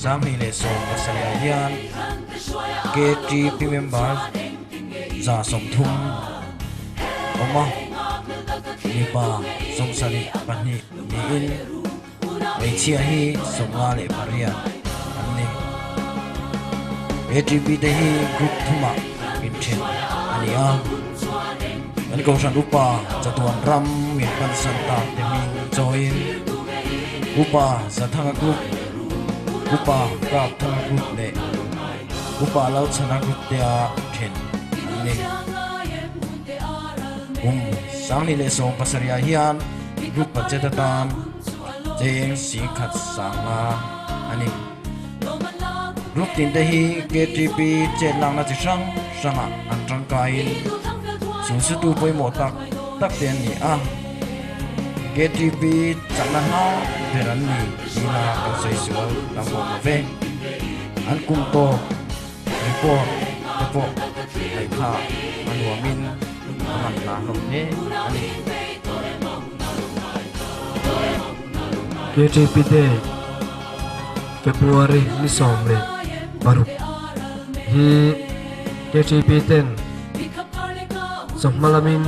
sang hi le so pasaria hian KTP member za som thum oma nipa som sari pani ni in mai chia hi songa le paria anni KTP te hi group thuma in chen ania an ko san upa chatuan ram min kan san ta te min join upa za thanga group upa ka thanga group le upa lau chana group te a then ne sang ni le song pasaria hian group pa chetatan jeng si khat sanga ani group tin te hi KTP chet lang na chi sang sanga an tang kain su tu poi mo tak ten ni a KTP chakna ha veran ni ina kan sai sual ta mo ve an kum to report ai kha an wa min an na ho ne ani KTP te February ni som le baru hi KTP ten Malamin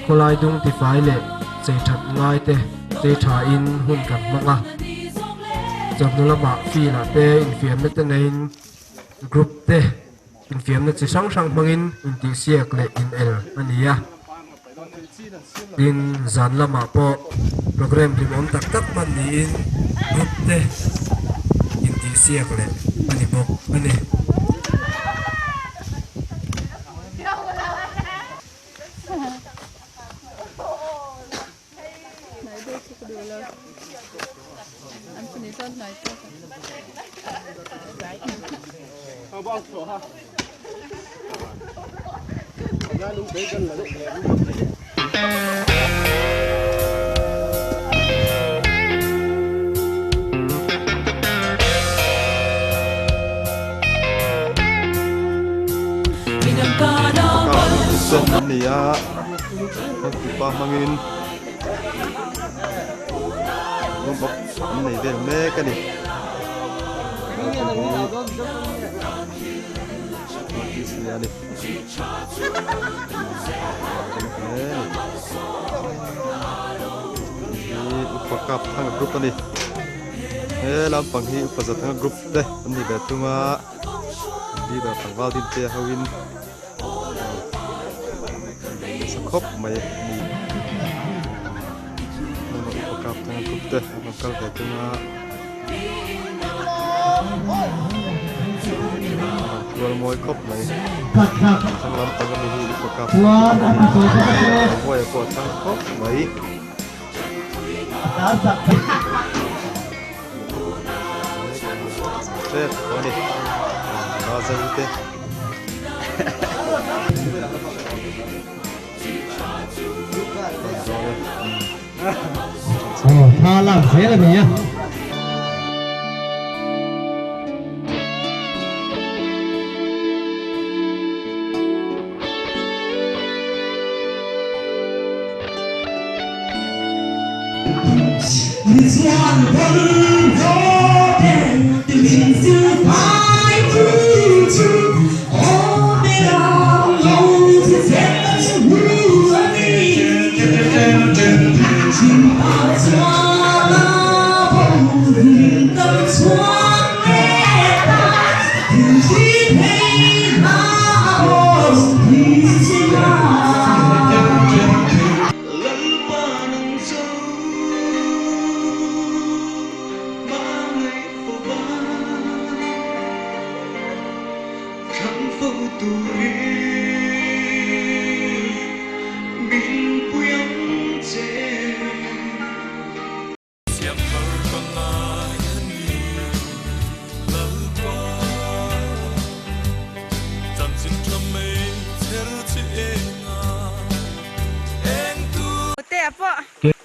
kolai dung ti fai le chei that ngai te chei tha in hun kan manga jamnula ma fi na te in fiam na te nein group te in fiam na chi sang mangin in ti siak le in el ania in zan lama po program rim om tak man ni in group te in ti siak le ani bok ani Nia pa mangin bok này về mê cái này upakap thang group ani lam pang hi upazat thang group de ani be tunga di ba pangwal din te hawin khop mai ni upakap thang group de makal be tunga jual moi khop mai sang lam pang ni hi upakap moi ko thang khop mai Chết, có đi. Có dây tê. Tha làm thế là mình nhá. This one golden the means to find true. All the long to set us rule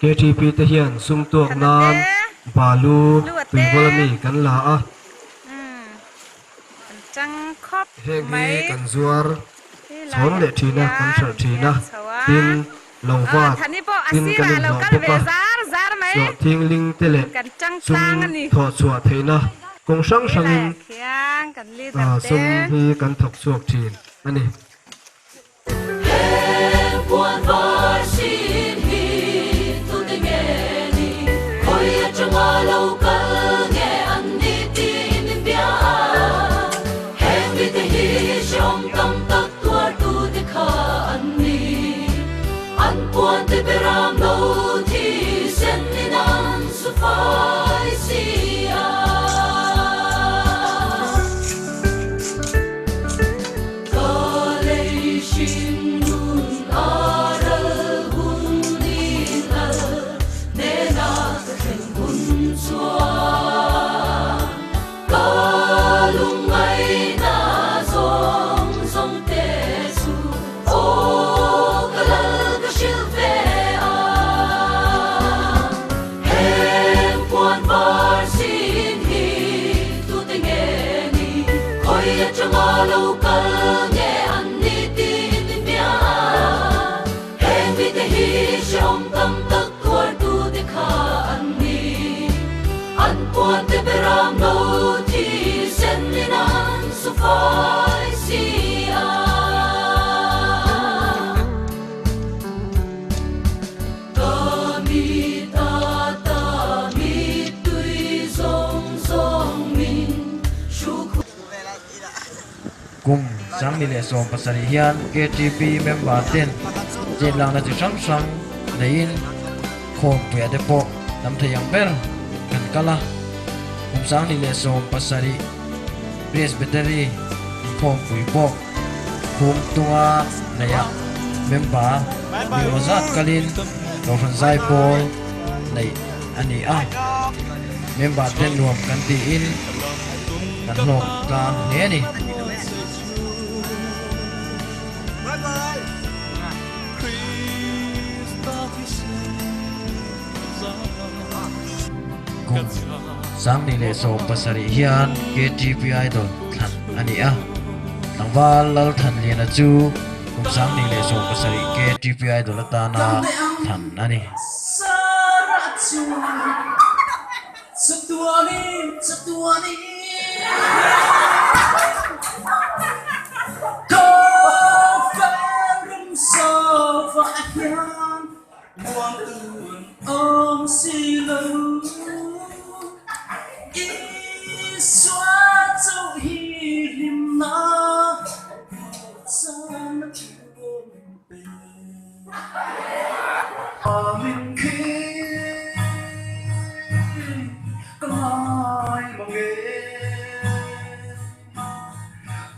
KTP te hian sum tuak nan balu tuibolami kan la a chang khop heng hi kan zuar chon le thina kan thar thina tin lova tin kan lo poka so thing ling te le sum tho chua theina kong sang sangin khiang kan li sum hi kan thok chuak thin ani buồn vơi xin hi tu tình nghe đi ôi trong lâu cơ nghe anh đi tin bia hẹn đi te hi trong tâm tất tua tu te kha anh đi anh buồn te beram lâu thì sen ni nan su phai sia lâu cơ nghe anh đi tin bia hẹn vì thế hi trong tâm tất của tu te kha anh đi anh buồn te beram lâu thì sen lên anh su phai sia ta mi tui song song min shu cùng sang ni le som pasari hian KTP member ten jen lang na chi sang sang nein khom pya de po nam thayang ber kan kala cùng sang ni le som pasari presbytery khom pui po khum tunga naya member ni wazat kalin no fan zai pol nei ani a member ten nuam kan ti in kan hlok kan ne ni cùng sang ni le so pasari hian KTP idol than ani a tangwal lal than lian chu cùng sang ni le so pasari KTP idol ta na than ani Satuani ông xì lâu ý xóa dấu hi lim na xa mất buồn bề mình khi con hỏi mà nghe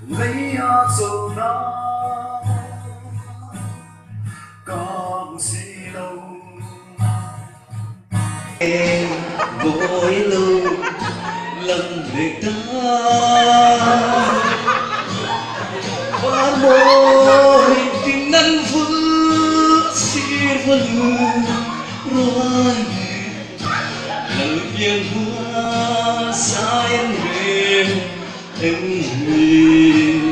lấy dầu na con xì lâu em vội lưu lần việc ta qua môi tình năn vỡ xin vân rồi lần viên hoa xa em về em về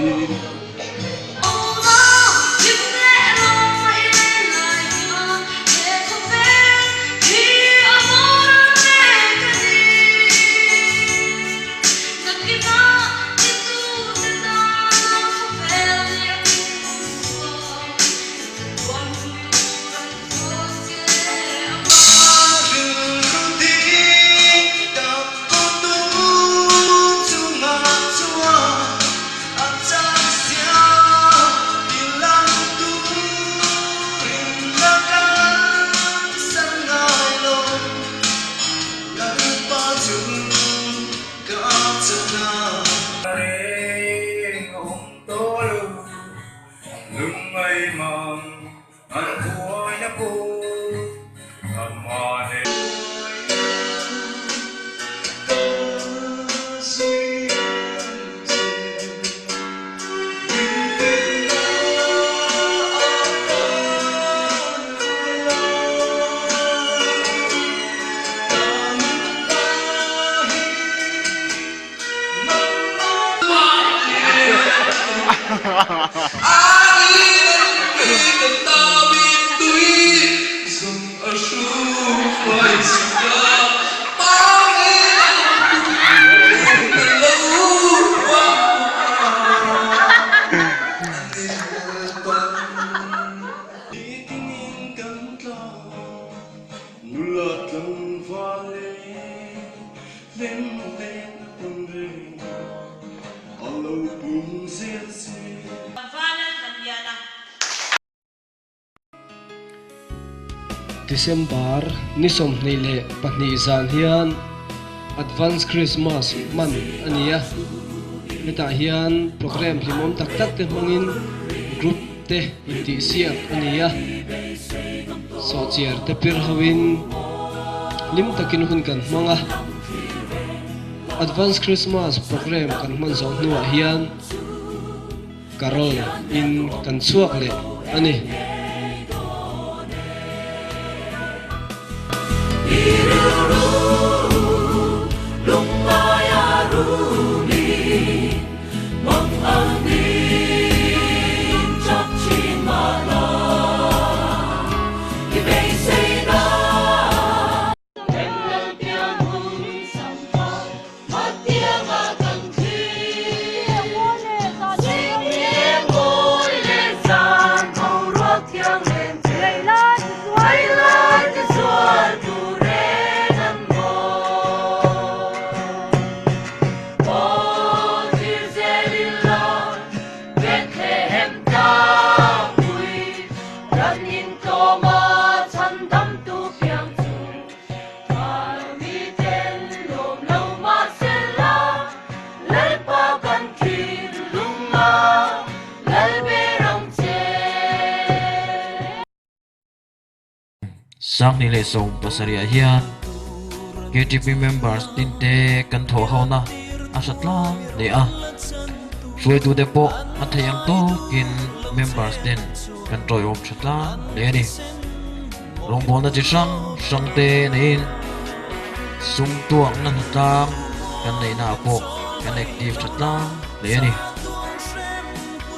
Hãy subscribe cho kênh Ghiền Mì Gõ để không bỏ lỡ December ni som nei le pahni zan hian advance Christmas man ania heta hian program himom tak tak te mangin group te inti siak ania so chiar te pir hawin lim takin hun kan manga advance Christmas program kan man zo nuwa hian carol in kan chuak le ani sang ni le som pasaria hian KTP members tinte kan tho hauna asatla le a suai tu depo athayang to kin members den kan troi op chatla le ni longbon na chi sang te nei sum tuang nan tam kan nei na po kan active chatla le ni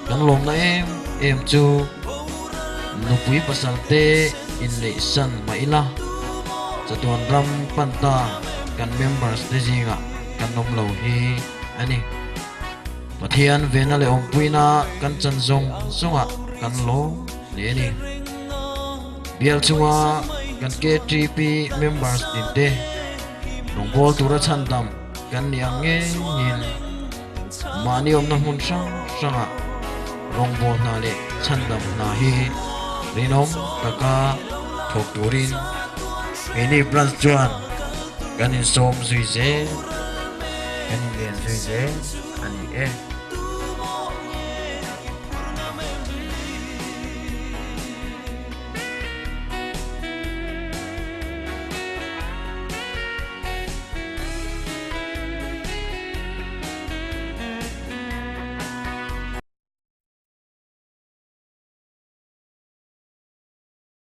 kan lom na em chu nupui pasal te in le san maila chatuan ram panta kan members te jinga kan nom lo hi ani pathian vena le ompuina kan chanjong songa kan lo le ni bial chunga kan KTP members dinte nong bol tura chandam kan niang nge nin mani om na mun sanga rong bol na le chandam na hi rinom taka thok turin ini plans chuan kan in som suize kan in len suize ani